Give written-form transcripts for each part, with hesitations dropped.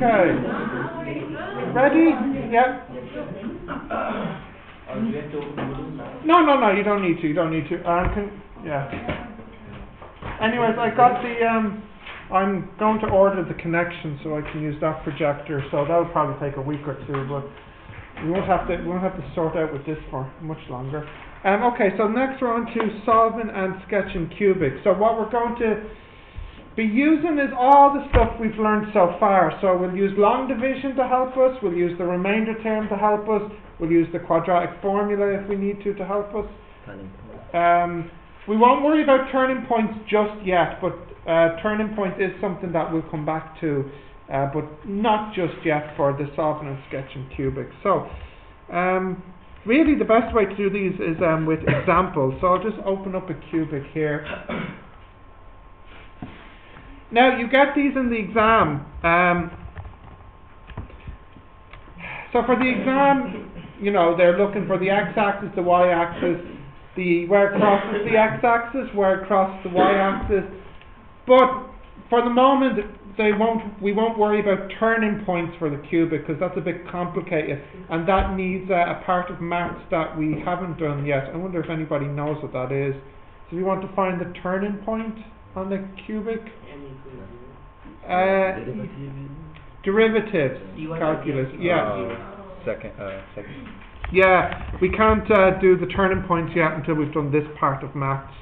Okay. Ready? Yep. No, you don't need to. Yeah. Anyways, I got the, I'm going to order the connection so I can use that projector, so that'll probably take a week or two, but we won't have to sort out with this for much longer. Okay, so next we're on to solving and sketching cubic. So what we're going to be using is all the stuff we've learned so far. So we'll use long division to help us, we'll use the remainder term to help us, we'll use the quadratic formula if we need to help us. We won't worry about turning points just yet, but turning point is something that we'll come back to, but not just yet for the solving and sketching cubic. So really the best way to do these is with examples. So I'll just open up a cubic here. Now you get these in the exam. So for the exam, you know, they're looking for the x-axis, the y-axis, where it crosses the x-axis, where it crosses the y-axis. But for the moment, we won't worry about turning points for the cubic because that's a bit complicated, and that needs a part of maths that we haven't done yet. I wonder if anybody knows what that is. So we want to find the turning point on the cubic. Derivatives, calculus. Yeah. Second. Yeah, we can't do the turning points yet until we've done this part of maths.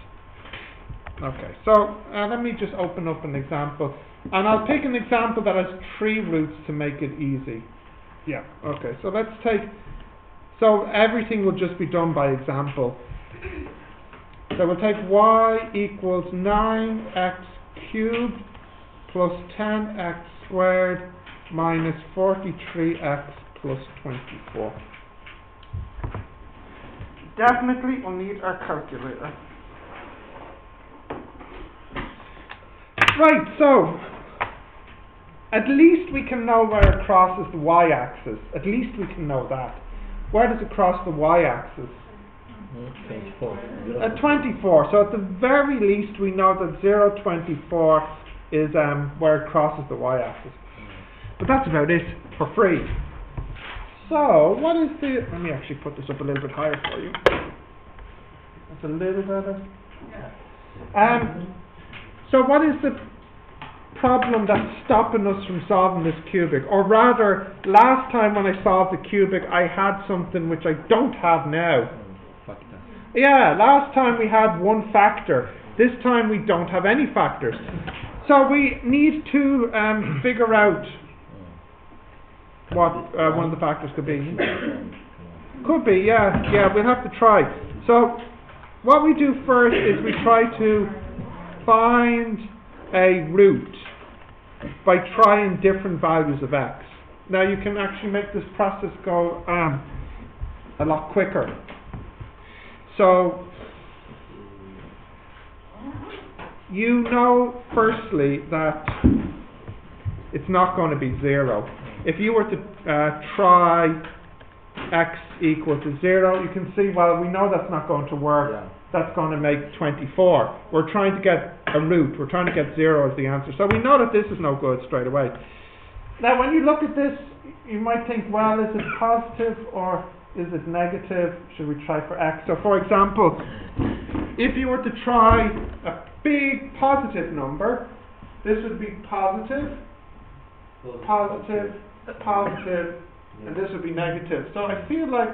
Okay, so let me just open up an example, and I'll pick an example that has 3 roots to make it easy. Yeah. Okay, so let's take. So everything will just be done by example. So we'll take y equals 9x cubed plus 10x squared minus 43x plus 24. Definitely we'll need our calculator. Right, so at least we can know where it crosses the y-axis. At least we can know that. Where does it cross the y-axis? 24. At 24. So at the very least we know that 0, 24 is where it crosses the y-axis. But that's about it for free. So what is the... Let me actually put this up a little bit higher for you. That's a little better. So what is the problem that's stopping us from solving this cubic? Or rather, last time when I solved the cubic, I had something which I don't have now. Yeah, last time we had one factor. This time we don't have any factors. So we need to figure out what one of the factors could be. Could be, yeah, we'll have to try. So what we do first is we try to find a root by trying different values of x. Now you can actually make this process go a lot quicker. So you know firstly that it's not going to be 0. If you were to try x equal to 0, you can see, well, we know that's not going to work. Yeah. That's going to make 24. We're trying to get a root. We're trying to get 0 as the answer. So we know that this is no good straight away. Now when you look at this, you might think, well, is it positive or is it negative? Should we try for x? So for example, if you were to try a big positive number, this would be positive, positive, positive, and this would be negative. So I feel like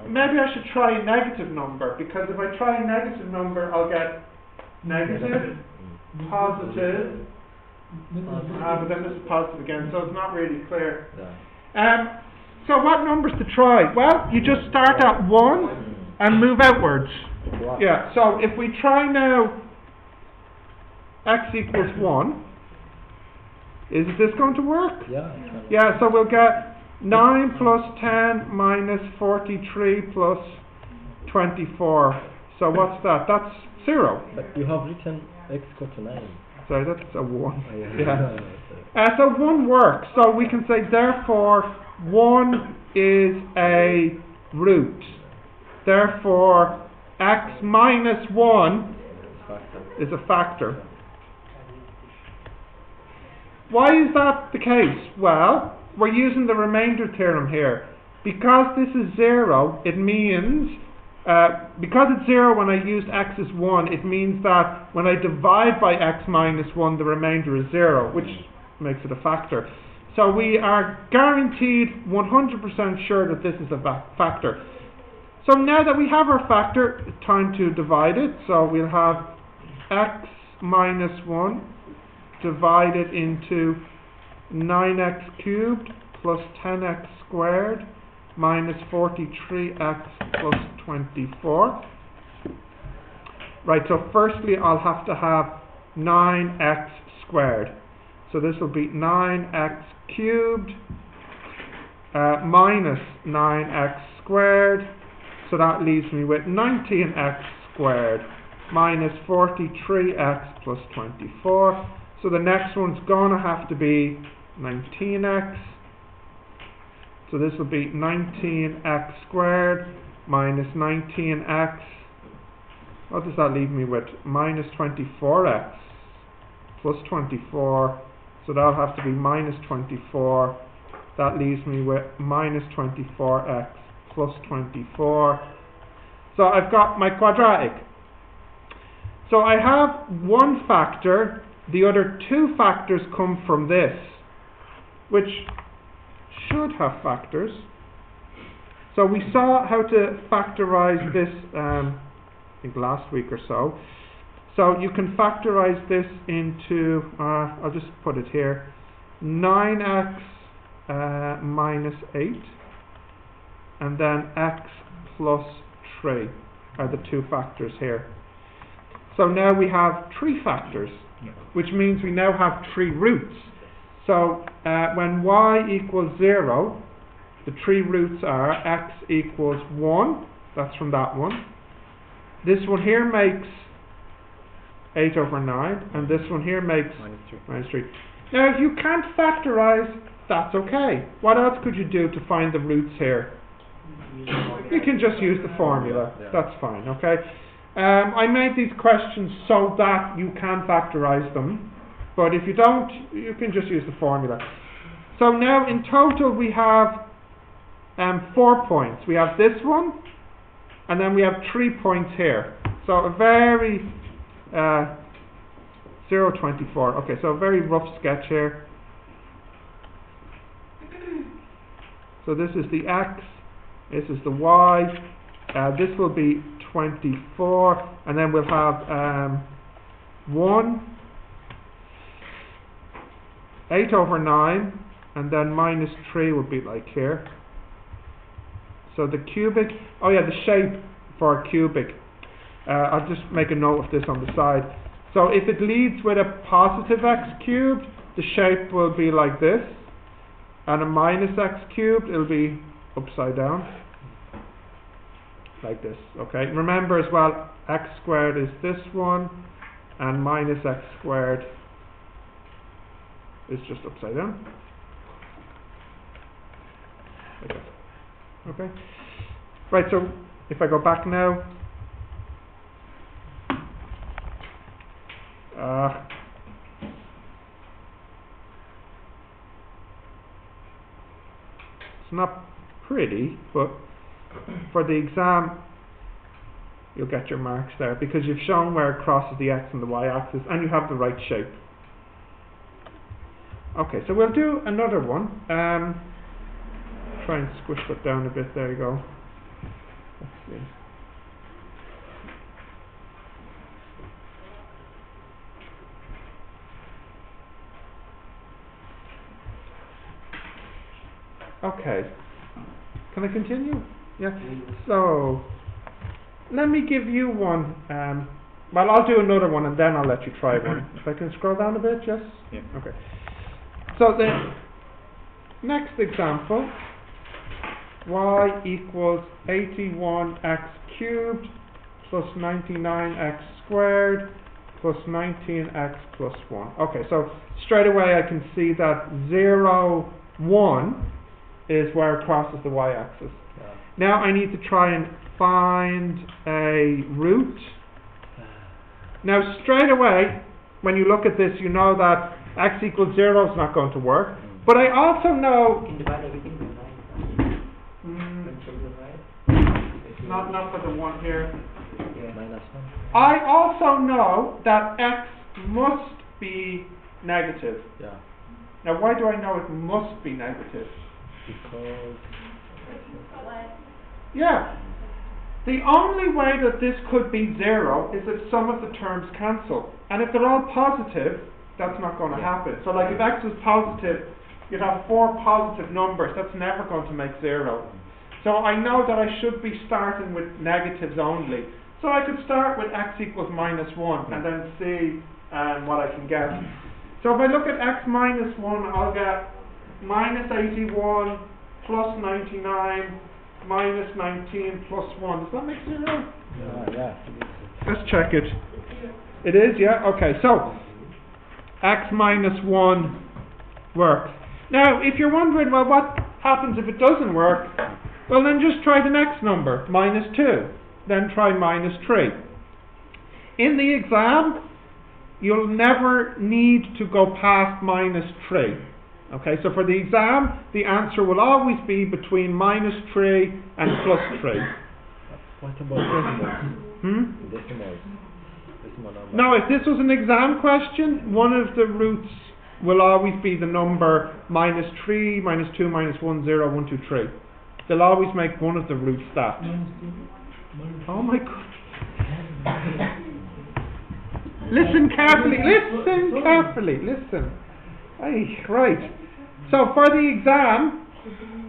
maybe I should try a negative number, because if I try a negative number, I'll get negative, positive, but then this is positive again, so it's not really clear. So what numbers to try? Well, you just start at 1 and move outwards. Yeah, so if we try now x equals 1, is this going to work? Yeah, so we'll get 9 plus 10 minus 43 plus 24. So what's that? That's 0. But you have written x equal to 9. Sorry, that's a 1. So 1 works. So we can say, therefore, 1 is a root. Therefore, x minus 1 is a factor. Why is that the case? Well, we're using the remainder theorem here. Because this is 0, it means, because it's 0 when I used x as 1, it means that when I divide by x minus 1, the remainder is 0, which makes it a factor. So we are guaranteed 100% sure that this is a factor. So now that we have our factor, it's time to divide it. So we'll have x minus 1 divided into 9x cubed plus 10x squared minus 43x plus 24. Right, so firstly I'll have to have 9x squared. So this will be 9x cubed minus 9x squared. So that leaves me with 19x squared minus 43x plus 24. So the next one's going to have to be 19x. So this will be 19x squared minus 19x. What does that leave me with? Minus 24x plus 24. So that'll have to be minus 24. That leaves me with minus 24x plus 24. So I've got my quadratic. So I have one factor. The other two factors come from this, which should have factors. So we saw how to factorize this, I think last week or so. So you can factorize this into, I'll just put it here, 9x minus 8, and then x plus 3 are the two factors here. So now we have three factors, which means we now have three roots. So when y equals 0, the three roots are x equals 1, that's from that one. This one here makes 8 over 9, and this one here makes minus 3. Now if you can't factorize, that's okay. What else could you do to find the roots here? You can just use the formula, that's fine, okay? I made these questions so that you can factorize them, but if you don't, you can just use the formula. So now in total we have 4 points. We have this one, and then we have 3 points here. So a very 0, 24. Okay, so a very rough sketch here. So this is the x, this is the y, this will be 24, and then we'll have 1, 8 over 9, and then minus 3 would be like here. So the cubic, oh yeah, the shape for a cubic. I'll just make a note of this on the side. So if it leads with a positive x cubed, the shape will be like this, and a minus x cubed, it'll be upside down, like this, okay? Remember as well, x squared is this one, and minus x squared is just upside down, like that, okay? Right, so if I go back now, it's not pretty, but for the exam you'll get your marks there because you've shown where it crosses the x and the y axis and you have the right shape. Okay, so we'll do another one. Try and squish that down a bit. There you go. Let's see. Okay, can I continue? Yeah. So let me give you one. Well, I'll do another one and then I'll let you try one. If I can scroll down a bit, yes? Yeah. Okay. So the next example, y equals 81x cubed plus 99x squared plus 19x plus 1. Okay, so straight away I can see that 0, 1 is where it crosses the y-axis. Yeah. Now I need to try and find a root. Now straight away, when you look at this, you know that x equals 0 is not going to work. But I also know... You can divide everything by 9. Not for the one here. Yeah. Minus 1. I also know that x must be negative. Yeah. Now, why do I know it must be negative? Because... Yeah. The only way that this could be 0 is if some of the terms cancel. And if they're all positive, that's not going to happen. So like if x was positive, you'd have 4 positive numbers. That's never going to make 0. So I know that I should be starting with negatives only. So I could start with x equals minus 1 and then see what I can get. So if I look at x minus 1, I'll get minus 81 plus 99 minus 19 plus 1. Does that make 0? Yeah. Let's check it. It is, yeah? Okay, so x minus 1 works. Now, if you're wondering, well, what happens if it doesn't work? Well, then just try the next number, minus 2. Then try minus 3. In the exam, you'll never need to go past minus 3. Okay, so for the exam, the answer will always be between minus 3 and plus 3. What about decimals? Decimals. Decimal number. Now, if this was an exam question, one of the roots will always be the number minus 3, minus 2, minus 1, 0, 1, 2, 3. They'll always make one of the roots that. Oh my God. Listen carefully, listen. Hey, right. So for the exam,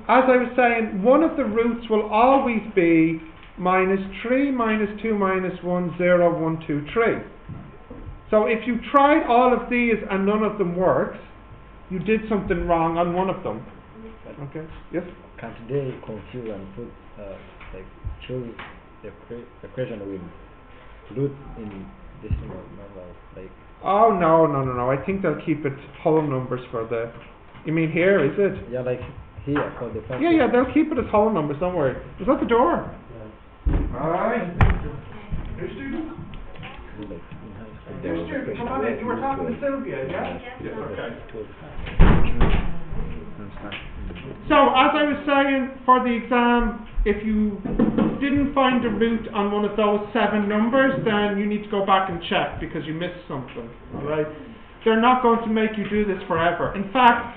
as I was saying, one of the roots will always be minus 3, minus 2, minus 1, 0, 1, 2, 3. So if you tried all of these and none of them works, you did something wrong on one of them. Okay, yes? Can't they confuse and put, choose the equation with root in decimal numbers, like... Oh, no. I think they'll keep it whole numbers for the... You mean here, is it? Yeah, like here for the first Yeah, they'll keep it as whole numbers, don't worry. Is that the door? Yeah. Alright. New student? Like in high school, New there was a student, question come on in. where You were to talking to use Sylvia, yeah? Yeah, Okay. to- So, as I was saying, for the exam, if you didn't find a root on one of those 7 numbers, then you need to go back and check because you missed something, alright? They're not going to make you do this forever. In fact,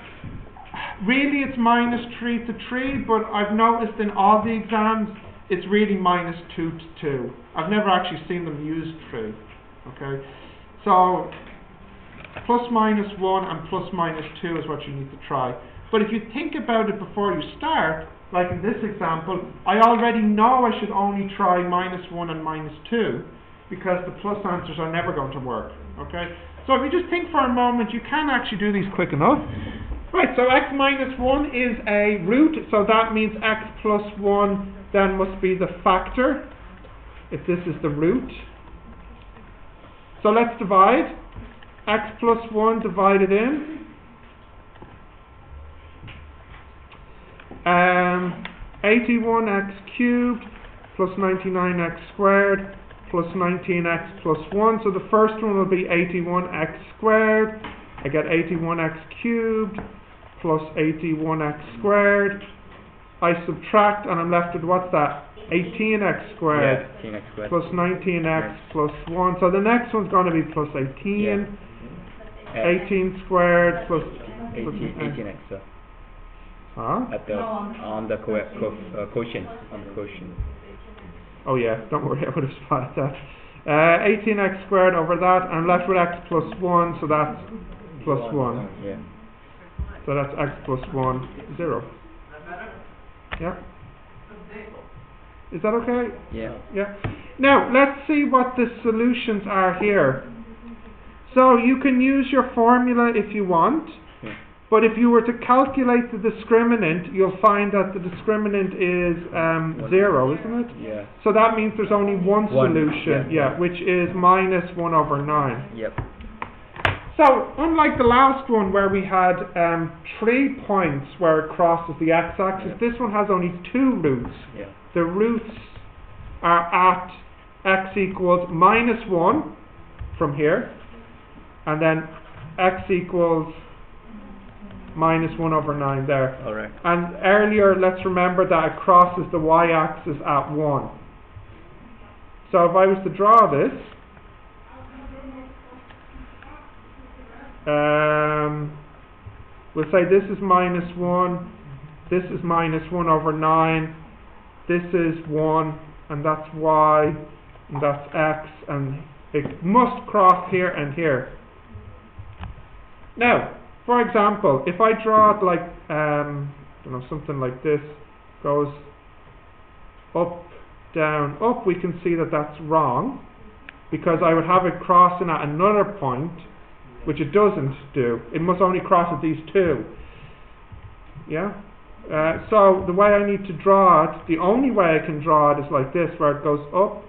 really it's minus 3 to 3, but I've noticed in all the exams, it's really minus 2 to 2. I've never actually seen them use 3, okay? So, plus minus 1 and plus minus 2 is what you need to try. But if you think about it before you start, like in this example, I already know I should only try minus 1 and minus 2 because the plus answers are never going to work, okay? So if you just think for a moment, you can actually do these quick enough. Right, so x minus 1 is a root, so that means x plus 1 then must be the factor, if this is the root. So let's divide. X plus 1 divided in. 81x cubed plus 99x squared plus 19x plus 1. So the first one will be 81x squared. I get 81x cubed plus 81x squared. I subtract and I'm left with what's that? 18x squared, 18x squared plus 19x plus 1. So the next one's going to be plus 18. 18 squared plus 18x. Huh? At the on the quotient. Oh yeah, don't worry, I would have spotted that. 18x squared over that, I'm left with x plus 1, so that's plus 1. Yeah. So that's x plus 1, 0. Yeah? Is that okay? Yeah. Yeah. Now, let's see what the solutions are here. So you can use your formula if you want. But if you were to calculate the discriminant, you'll find that the discriminant is 0, isn't it? Yeah. So that means there's only one solution, which is minus 1 over 9. Yep. So, unlike the last one where we had 3 points where it crosses the x-axis, this one has only 2 roots. Yeah. The roots are at x equals minus 1 from here, and then x equals minus 1 over 9 there. Alright. And earlier, let's remember that it crosses the y-axis at 1. So if I was to draw this, we'll say this is minus 1, this is minus 1 over 9, this is 1, and that's y, and that's x, and it must cross here and here. Now, for example, if I draw it like, something like this, goes up, down, up, we can see that that's wrong, because I would have it crossing at another point, which it doesn't do. It must only cross at these two. Yeah? So the way I need to draw it, the only way I can draw it is like this, where it goes up,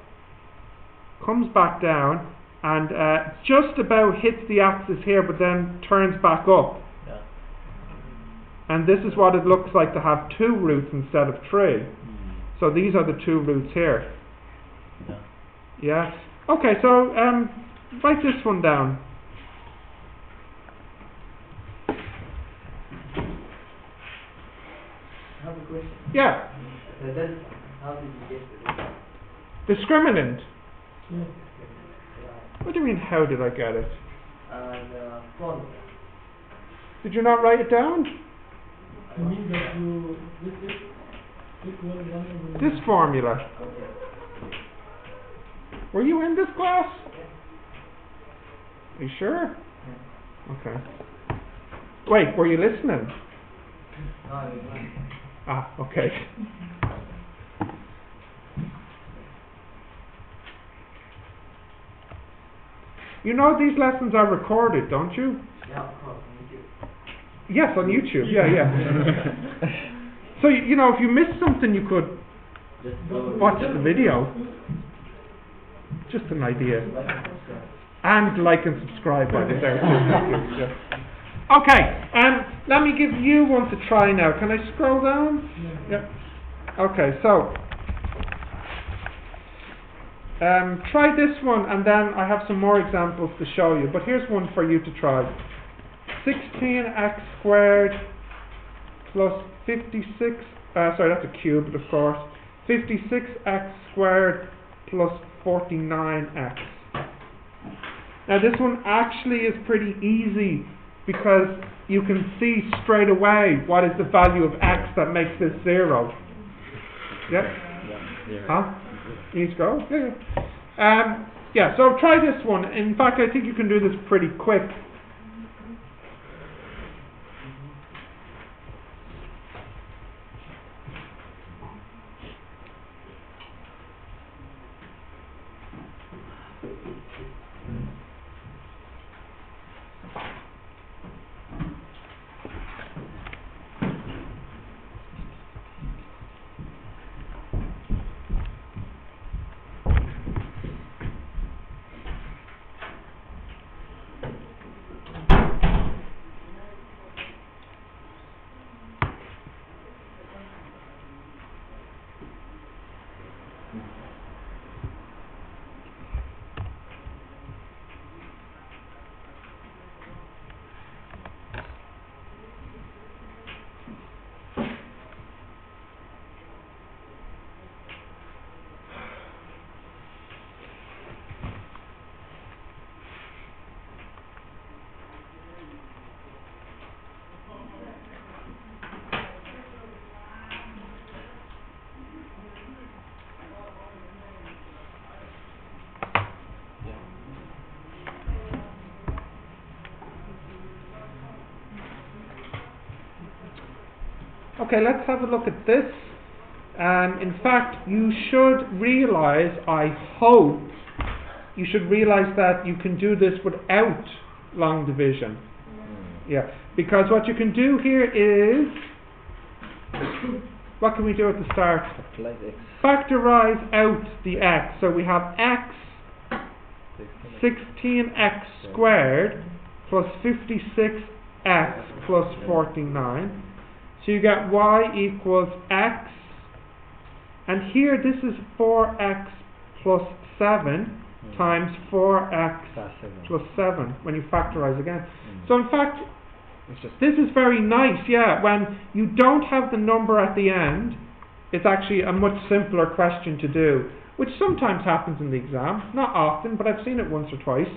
comes back down, and just about hits the axis here, but then turns back up. Yeah. And this is what it looks like to have 2 roots instead of 3. So these are the 2 roots here. Yeah. Yeah? Okay, so write this one down. I have a question. Yeah. So then, how did you get to this? Discriminant. Right. What do you mean, how did I get it? And formula. Did you not write it down? I mean that you this equal 1 over This formula. Okay. Were you in this class? Are you sure? Okay. Wait, were you listening? No, I mean, Ah, okay. You know these lessons are recorded, don't you? yeah, of course, me too. Yes, on YouTube. Yeah. So, you know, if you missed something, you could Just go watch the video. Just an idea. like and subscribe. And like and subscribe while you're there too. Yeah. Okay, let me give you one to try now. Can I scroll down? Yeah. Okay, so try this one, and then I have some more examples to show you. But here's one for you to try. 16x squared plus 56, sorry, that's a cube, of course. 56x squared plus 49x. Now this one actually is pretty easy, because you can see straight away what is the value of x that makes this 0. Yeah? Huh? Needs to go? Yeah. Yeah, so try this one. In fact, I think you can do this pretty quick. Okay, let's have a look at this. In fact, you should realize, I hope, you should realize that you can do this without long division. Yeah, because what you can do here is, what can we do at the start? Factorize out the x. So we have x, 16x squared plus 56x plus 49. So you get y equals x, and here this is 4x plus 7, times 4x Plus 7. plus 7 when you factorize again. Mm. So in fact, It's just this is very nice, yeah. When you don't have the number at the end, it's actually a much simpler question to do, which sometimes happens in the exam. Not often, but I've seen it once or twice.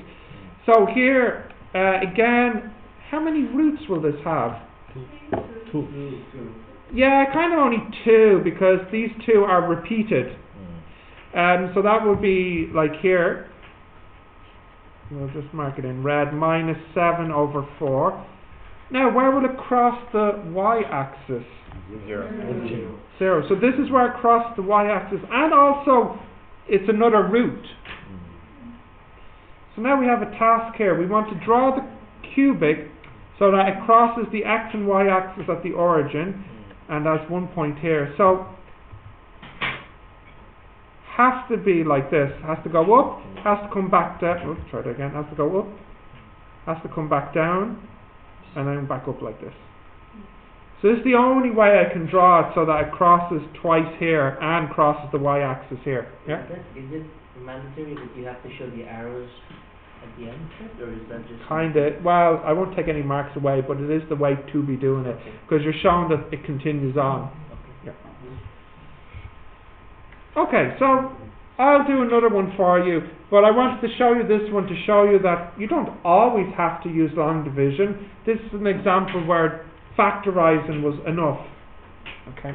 So here, again, how many roots will this have? 2. Yeah, kind of only 2, because these 2 are repeated. So that would be like here, we'll just mark it in red, minus 7 over 4. Now, where will it cross the y-axis? 0. 0. So this is where it crosses the y-axis, and also it's another root. So now we have a task here. We want to draw the cubic so that it crosses the x and y-axis at the origin, and there's 1 point here. So has to be like this. Has to go up, has to come back down. Oops, try that again. Has to go up, has to come back down, and then back up like this. So this is the only way I can draw it so that it crosses twice here and crosses the y-axis here. Yeah? Is it mandatory that you have to show the arrows at the end, or is that just... Kinda. Well, I won't take any marks away, but it is the way to be doing it, because you're showing that it continues on. Okay. Okay, so I'll do another one for you, but I wanted to show you this one to show you that you don't always have to use long division. This is an example where factorizing was enough. Okay.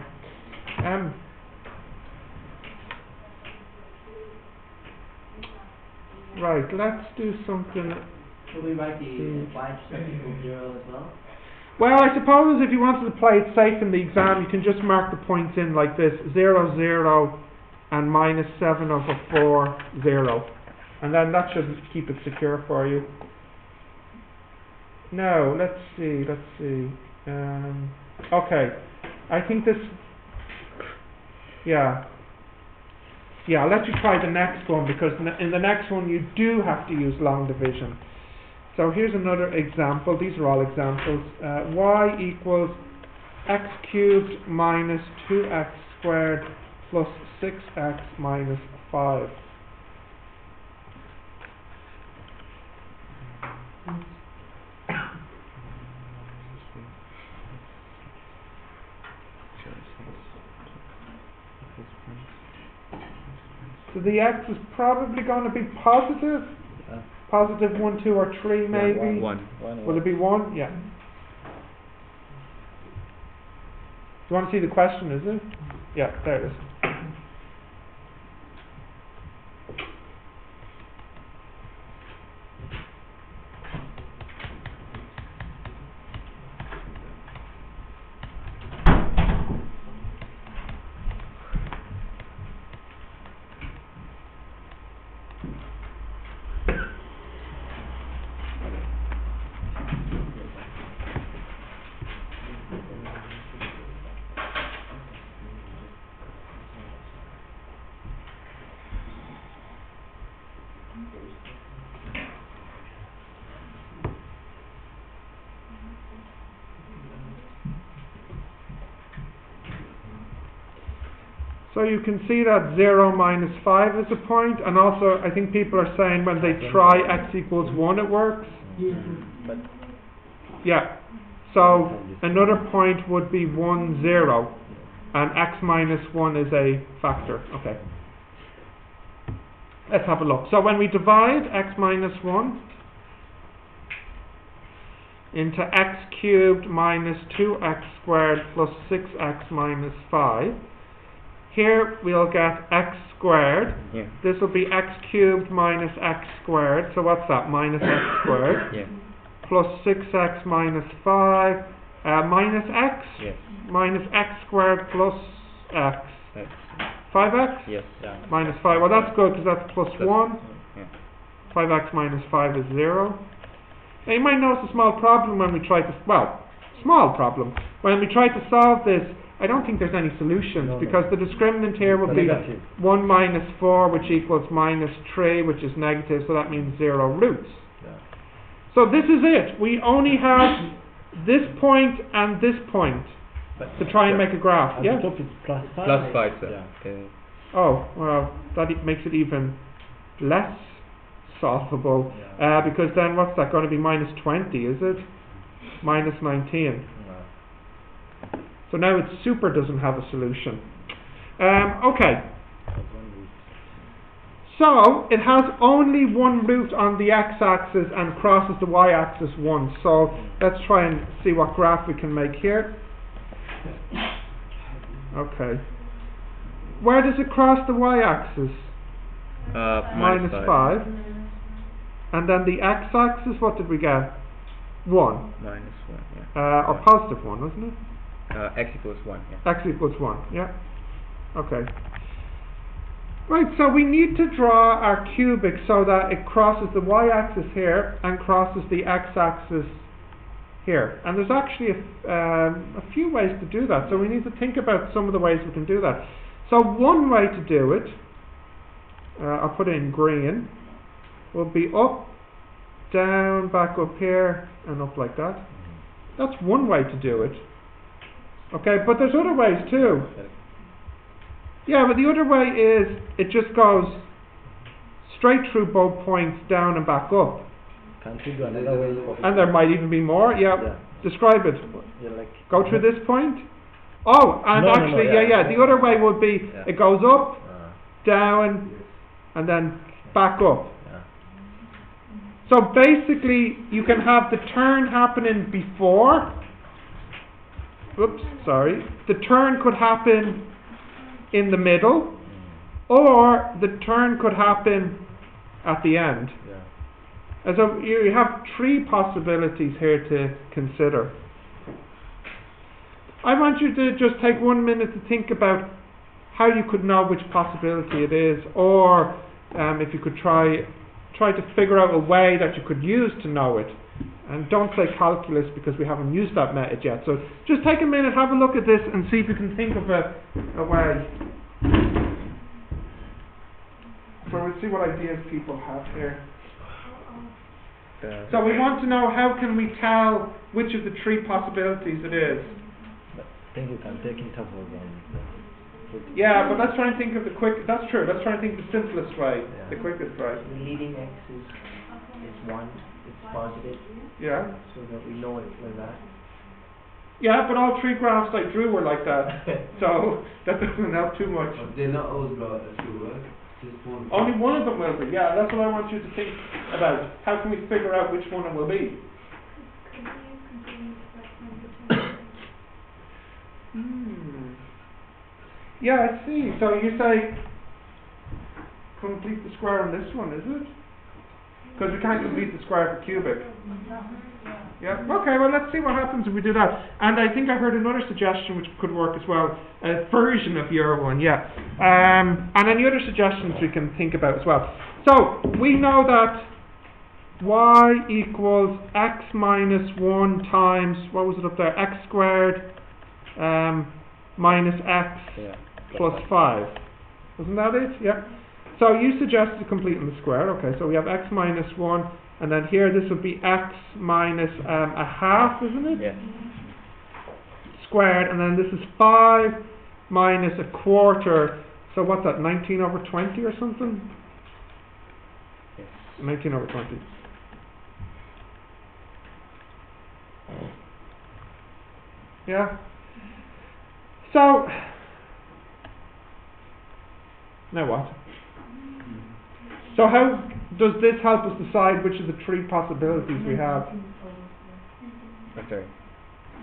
Right, let's do something. Should we write the y-intercept equals 0 as well? Well, I suppose if you wanted to play it safe in the exam, you can just mark the points in like this: 0, 0, and minus 7 over 4, 0. And then that should keep it secure for you. Now, let's see. Okay, I think this, yeah, I'll let you try the next one, because in the next one you do have to use long division. So here's another example. These are all examples. Y equals x cubed minus 2x squared plus 6x minus 5. So the x is probably going to be positive. Positive 1, 2, or 3 maybe. 1. Will it be 1? Yeah. Do you want to see the question, is it? Yeah, there it is. So you can see that 0 minus 5 is a point, and also I think people are saying when they try x equals 1 it works. But Yeah. So another point would be 1, 0, and x minus 1 is a factor. Okay. Let's have a look. So when we divide x minus 1 into x cubed minus 2x squared plus 6x minus 5, here we'll get x squared. yeah. This will be x cubed minus x squared. So what's that? Minus x squared. Yeah. Plus 6x minus 5 minus x. Yes. Minus x squared plus x. That's 5x yes. Yeah. minus 5. Well, that's good because that's plus That's- 1. Yeah. 5x minus 5 is 0. Now you might notice a small problem when we try to, small problem. When we try to solve this, I don't think there's any solutions, No. because the discriminant here would be Negative. 1 minus 4, which equals minus 3, which is negative, so that means 0 roots. Yeah. So this is it. We only have this point and this point But to try and make a graph. at Yeah? the top it's plus 5. Plus 5, sir. Yeah. Oh, well, that makes it even less solvable, because then what's that going to be? Minus 20, is it? Minus 19. So now it super doesn't have a solution. Okay. So it has only one root on the x-axis and crosses the y-axis once. So let's try and see what graph we can make here. Okay. Where does it cross the y-axis? Minus 5. And then the x-axis, what did we get? 1. Minus 1, yeah. Or positive 1, wasn't it? X equals 1, yeah. X equals 1, yeah. Okay. Right, so we need to draw our cubic so that it crosses the y-axis here and crosses the x-axis here. And there's actually a few ways to do that, so we need to think about some of the ways we can do that. So one way to do it, I'll put it in green, will be up, down, back up here, and up like that. That's one way to do it. Okay, but there's other ways too. Yeah, but the other way is it just goes straight through both points, down and back up. Can't you do another way? And there might even be more. Yeah. Describe it. Like Go through this point. Oh, and actually, the other way would be it goes up, down, and then back up. So basically, you can have the turn happening before. Oops, sorry. The turn could happen in the middle, or the turn could happen at the end. And so you have three possibilities here to consider. I want you to just take 1 minute to think about how you could know which possibility it is, or if you could try to figure out a way that you could use to know it. And don't say calculus because we haven't used that method yet. So just take a minute, have a look at this and see if you can think of a way. So we'll see what ideas people have here. So we want to know how can we tell which of the three possibilities it is. I think you can take intervals and yeah, but let's try and think of the quick. That's true. Let's try and think of the simplest way, the quickest way. The leading x is 1. It's positive. Yeah. So that we know it like that. Yeah, but all three graphs I drew were like that, so that doesn't help too much. They're not always brought as true, right? Just one. Only one of them will be. Yeah, that's what I want you to think about. How can we figure out which one it will be? Yeah, I see. So you say complete the square on this one, is it? Because we can't complete the square for cubic. Yeah. Okay. Well, let's see what happens if we do that. And I think I heard another suggestion which could work as well. A version of your one. Yeah. And any other suggestions we can think about as well. So we know that y equals x minus 1 times, what was it up there? X squared minus x plus 5. Wasn't that it? Yeah. So you suggested completing the square. Okay, so we have x minus 1, and then here this would be x minus a half, isn't it? Yeah. Squared, and then this is 5 minus a quarter. So what's that, 19 over 20 or something? Yes. 19 over 20. Yeah. So, now what? So how does this help us decide which of the three possibilities we have? Okay.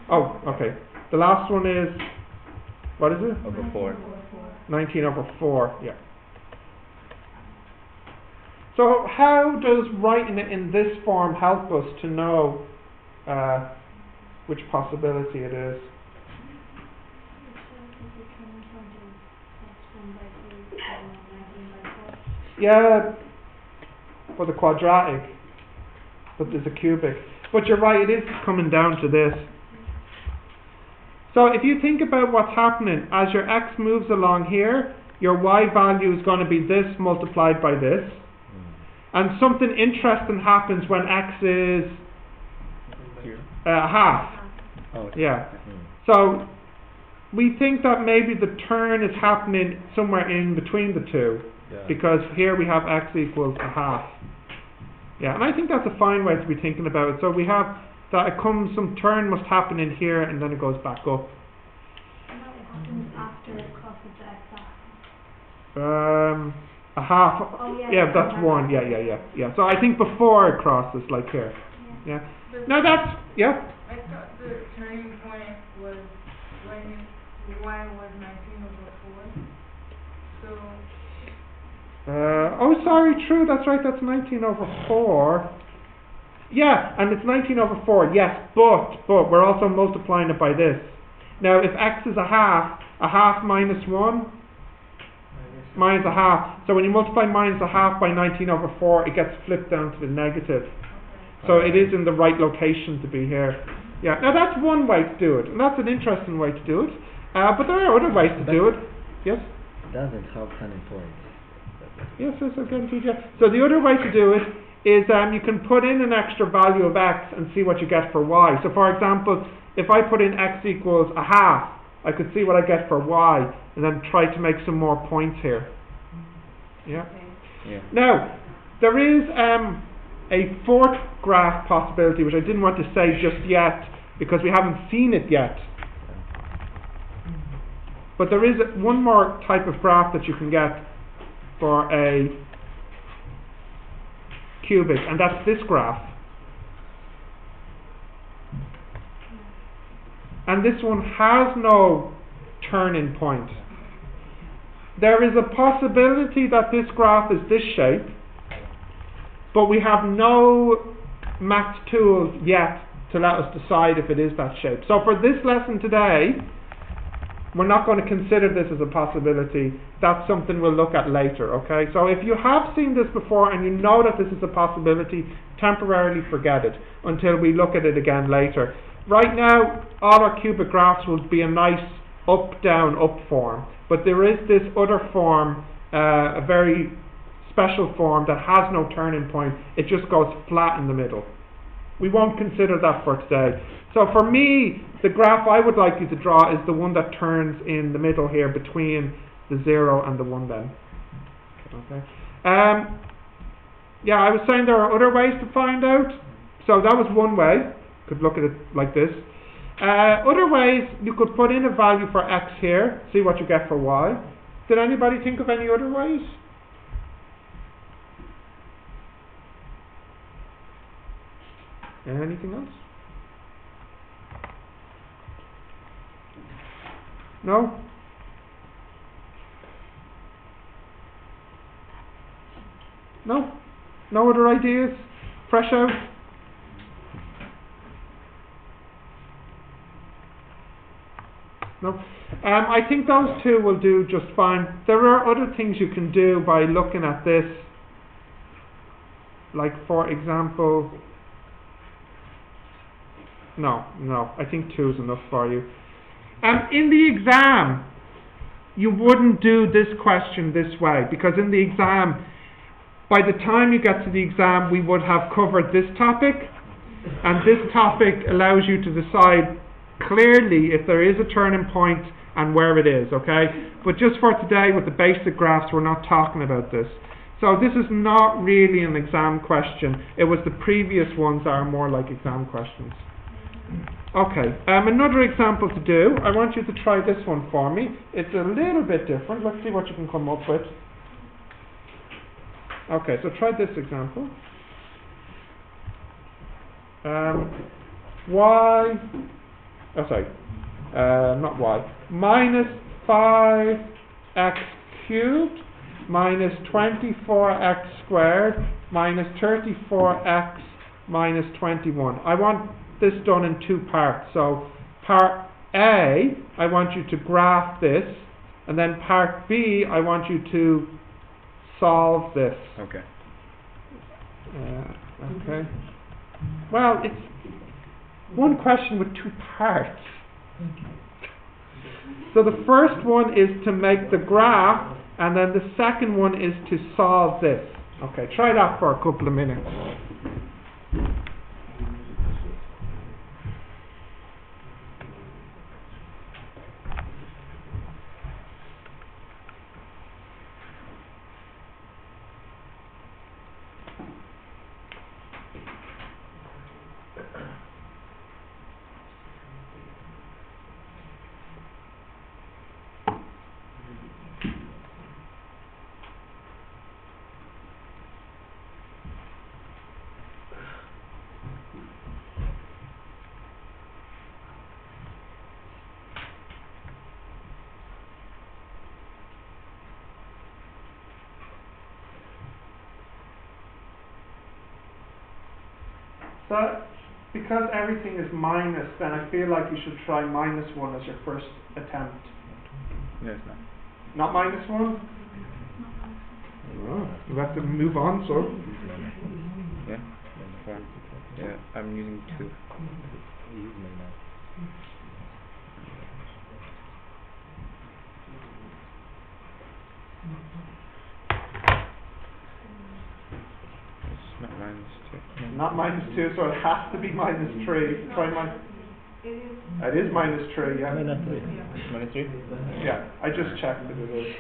Oh, okay. The last one is, what is it? Over 4. 19 over 4, yeah. So how does writing it in this form help us to know which possibility it is? Yeah, for the quadratic, but there's a cubic. But you're right, it is coming down to this. So if you think about what's happening, as your x moves along here, your y value is going to be this multiplied by this. And something interesting happens when x is half. Oh, yeah. So we think that maybe the turn is happening somewhere in between the two. Yeah. Because here we have x equals a half. Yeah, and I think that's a fine way to be thinking about it. So we have that it comes, some turn must happen in here, and then it goes back up. And that happens after it crosses the x-axis. A half. Oh, Yeah, that's one. Yeah. So I think before it crosses, like here. Yeah. Now that's yeah. I thought the turning point was when y was 19/4. So. Oh, sorry, true, that's right, that's 19/4. Yeah, and it's 19/4, yes, but we're also multiplying it by this. Now, if x is a half minus 1, minus a half. So when you multiply minus a half by 19/4, it gets flipped down to the negative. So it is in the right location to be here. Yeah, now that's one way to do it, and that's an interesting way to do it. But there are other ways to do it. Yes? It doesn't have turning points. Yes, again, TJ. So the other way to do it is you can put in an extra value of x and see what you get for y. So for example, if I put in x equals a half, I could see what I get for y, and then try to make some more points here. Yeah. Now, there is a fourth graph possibility, which I didn't want to say just yet, because we haven't seen it yet. But there is one more type of graph that you can get for a cubic, and that's this graph. And this one has no turning point. There is a possibility that this graph is this shape, but we have no math tools yet to let us decide if it is that shape. So for this lesson today, we're not going to consider this as a possibility. That's something we'll look at later, okay? So if you have seen this before and you know that this is a possibility, temporarily forget it until we look at it again later. Right now, all our cubic graphs will be a nice up, down, up form. But there is this other form, a very special form that has no turning point. It just goes flat in the middle. We won't consider that for today. So for me, the graph I would like you to draw is the one that turns in the middle here between the 0 and the 1 then. Okay. Yeah, I was saying there are other ways to find out. So that was one way. Could look at it like this. Other ways, you could put in a value for x here, see what you get for y. Did anybody think of any other ways? Anything else? No? No? No other ideas? Fresh out? No? I think those two will do just fine. There are other things you can do by looking at this. Like, for example... No, I think 2 is enough for you. In the exam, you wouldn't do this question this way, because in the exam, by the time you get to the exam, we would have covered this topic, and this topic allows you to decide clearly if there is a turning point and where it is, okay? But just for today, with the basic graphs, we're not talking about this. So this is not really an exam question. It was the previous ones that are more like exam questions. Okay, another example to do. I want you to try this one for me. It's a little bit different. Let's see what you can come up with. Okay, so try this example. Minus 5x cubed minus 24x squared minus 34x minus 21. I want this done in two parts. So part A, I want you to graph this, and then part B, I want you to solve this. Okay. Okay. Well, it's one question with two parts. So the first one is to make the graph, and then the second one is to solve this. Okay, try that for a couple of minutes. That, because everything is minus, then I feel like you should try -1 as your first attempt. No, it's not. Not -1? Oh, you have to move on, so. Yeah. Fine. Yeah, I'm using 2. It's not -2. Not -2, so it has to be -3. Try it is -3, yeah. -3? Yeah, I just checked that it is.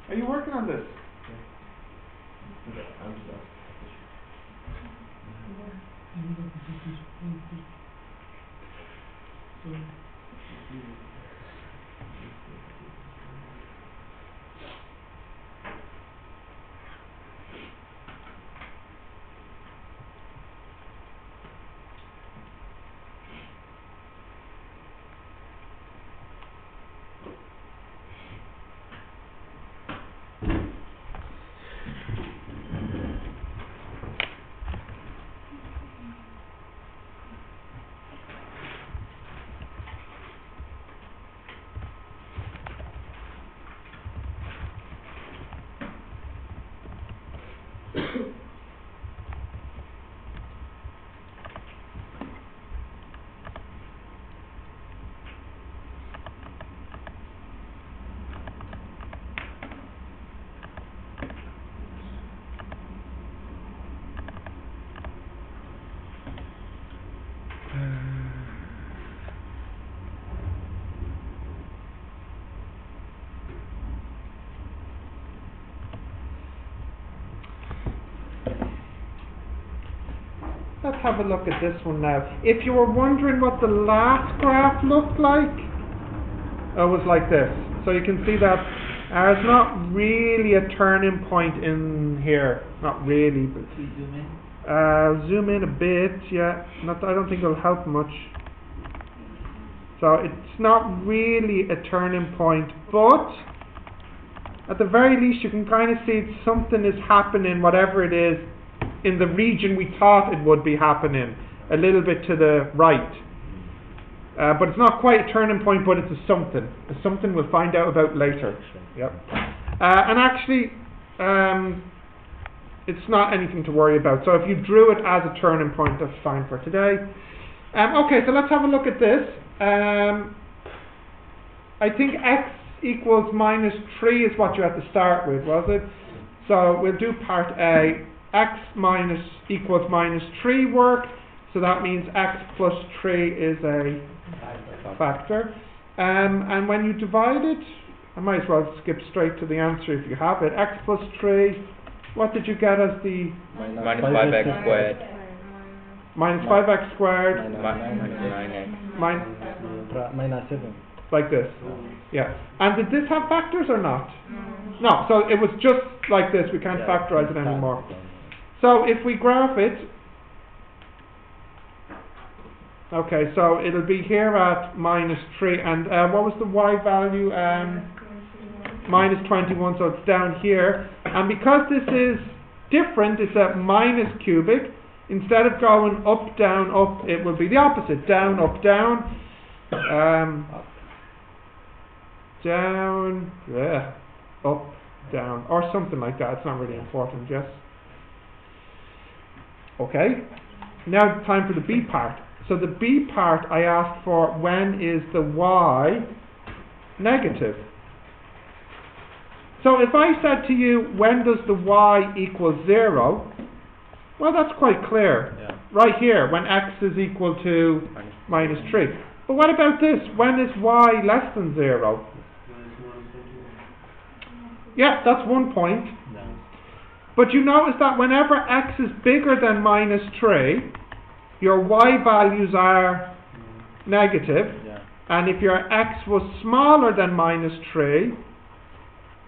Are you working on this? Let's have a look at this one now. If you were wondering what the last graph looked like, it was like this. So you can see that there's not really a turning point in here. Not really, but zoom in a bit. Yeah, I don't think it'll help much. So it's not really a turning point, but at the very least you can kind of see something is happening, whatever it is, in the region we thought it would be happening, a little bit to the right. But it's not quite a turning point, but it's a something. It's something we'll find out about later. Yep. And actually, it's not anything to worry about. So if you drew it as a turning point, that's fine for today. Okay, so let's have a look at this. I think x equals -3 is what you had to start with, was it? So we'll do part A. X equals -3 worked, so that means x plus 3 is a factor. And when you divide it, I might as well skip straight to the answer if you have it. X plus 3, what did you get as the... Minus 5x squared. Minus 5x squared. Minus 9x. -7. Like this. Yeah. And did this have factors or not? No, so it was just like this. We can't factorize it anymore. So if we graph it, okay, so it'll be here at -3, and what was the y value? -21, so it's down here. And because this is different, it's a minus cubic. Instead of going up, down, up, it will be the opposite. Down, up, down. Down, up, down, or something like that. It's not really important, yes? Okay, now time for the B part. So the B part I asked for, when is the y negative? So if I said to you, when does the y equal 0? Well, that's quite clear. Yeah. Right here, when x is equal to -3. But what about this? When is y less than 0? Yeah, that's one point. No. But you notice that whenever x is bigger than -3, your y values are negative. Yeah. And if your x was smaller than -3,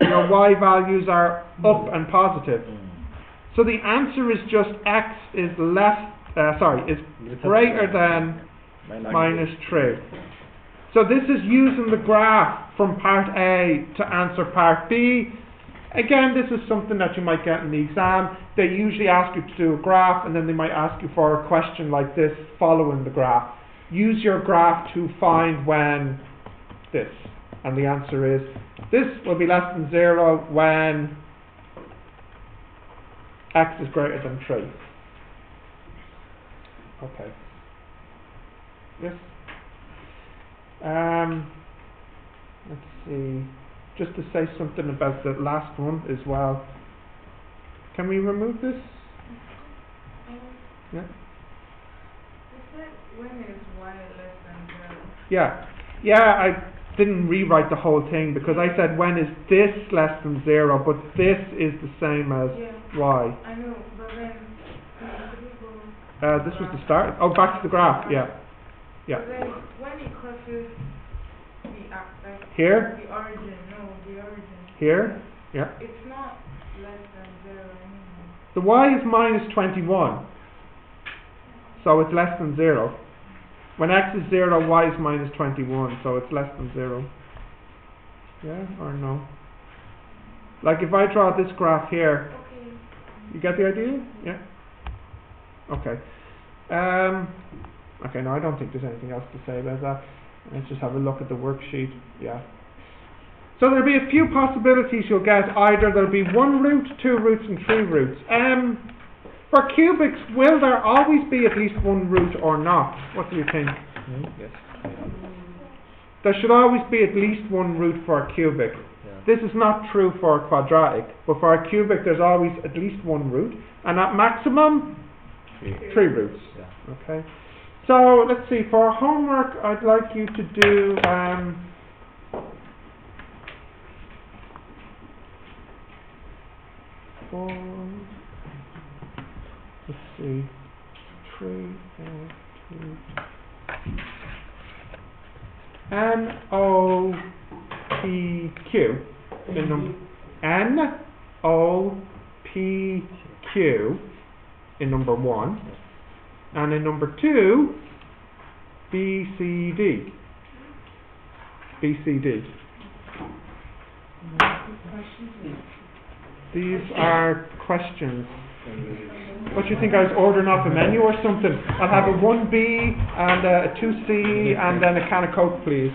your y values are up and positive. So the answer is just x is greater than -3. So this is using the graph from part A to answer part B. Again, this is something that you might get in the exam. They usually ask you to do a graph, and then they might ask you for a question like this following the graph. Use your graph to find when this. And the answer is, this will be less than 0 when x is greater than 3. Okay. Yes? Let's see. Just to say something about the last one as well. Can we remove this? Yeah? You said when is y less than 0? Yeah. Yeah, I didn't rewrite the whole thing because I said when is this less than 0, but this is the same as y. I know, but then This was the start. Oh, back to the graph. Yeah. Yeah. But then when it crosses the like Here? the origin, the origin. Here? Yeah. It's not less than 0 anymore. The y is minus 21. So it's less than 0. When x is 0, y is minus 21, so it's less than 0. Yeah or no? Like if I draw this graph here, Okay. you get the idea? Yeah? Okay. Okay, no, I don't think there's anything else to say about that. Let's just have a look at the worksheet. Yeah. So there'll be a few possibilities you'll get. Either there'll be 1 root, 2 roots, and 3 roots. For cubics, will there always be at least 1 root or not? What do you think? Yes. There should always be at least 1 root for a cubic. Yeah. This is not true for a quadratic, but for a cubic there's always at least 1 root, and at maximum 3 roots. Yeah. Okay. So let's see. For homework, I'd like you to do let's see, 3, 4, 2. N-O-P-Q in number N-O-P-Q in number 1, and in number 2 B-C-D. B-C-D. These are questions. What do you think, I was ordering off a menu or something? I'll have a 1B and a 2C and then a can of Coke, please.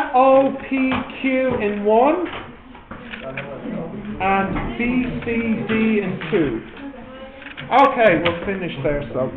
N-O-P-Q in 1 and B-C-D in 2. Okay, we'll finish there, so.